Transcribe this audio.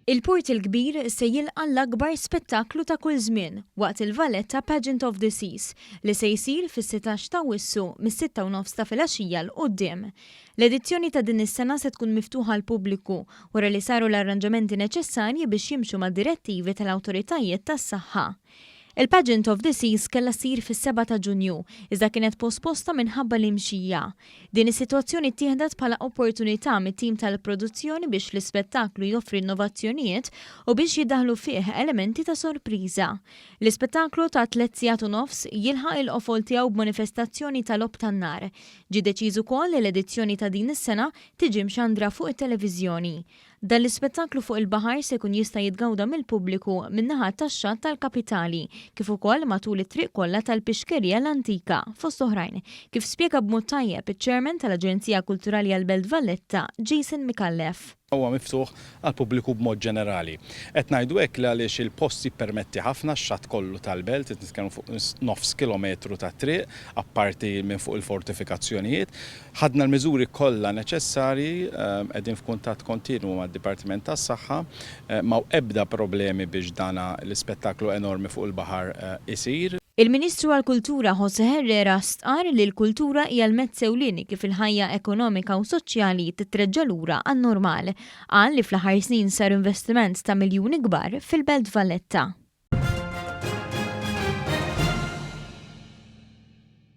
Il-Port il-Kbir se jilqa' l-akbar spettaklu ta' kull żmien waqt il-Valletta Pageant of the Seas li se jsir fis-16 ta' Wissu mis-6 u nofs ta' filgħaxija l quddiem. L-edizzjoni ta' din is-sena se tkun miftuħa għall-pubbliku wara li saru l-arranġamenti neċessarji biex jimxu mad-direttivi tal-awtoritajiet tas-saħħa. Il-Pageant of the Seas kellha ssir fis-7 ta' Ġunju, iżda kienet posposta minħabba l-imxija. Din is-sitwazzjoni ttieħdet bħala opportunità mit-tim tal-produzzjoni biex l-ispettaklu joffri innovazzjonijiet u biex jiddaħlu fih elementi ta' sorpriża. L-ispettaklu ta' 3 sigħat u nofs jilħaq il-qofol tiegħu b'manifestazzjoni tal-ob tan-nar. Ġie deċiż ukoll li l-edizzjoni ta' din is-sena tiġi mxandra fuq it-televiżjoni. Dan l-ispettaklu fuq il-baħar se jkun jista' jitgawda mill-pubbliku min-naħa tax-xatt tal-kapitali, kif ukoll matul it-triq kollha tal-pixkerija l-antika fost oħrajn, kif spjega b'mod tajjeb iċ-Chairman tal-Aġenzija Kulturali għall-Belt Valletta, Jason Mikallef. Huwa miftuħ għall-pubbliku b'mod ġenerali. Qed ngħidu hekk għaliex il-post jippermetti ħafna x-xatt kollu tal-belt, qed nitkellmu fuq 9 kilometru ta' triq, apparti minn fuq il-fortifikazzjonijiet. Ħadna l-miżuri kollha neċessarji, qegħdin f'kuntatt kontinwu mad-Dipartiment tas-Saħħa, ma' ebda problemi biex dana l-ispettaklu enormi fuq il-baħar isir. Il-Ministru għall-Kultura José Herrera stqar li l-kultura hija l-mezz ewlieni kif il-ħajja ekonomika u soċjali titreġġa' lura għan-normal. Qal li fl-aħħar snin sar investiment ta' miljuni kbar fil-Belt Valletta.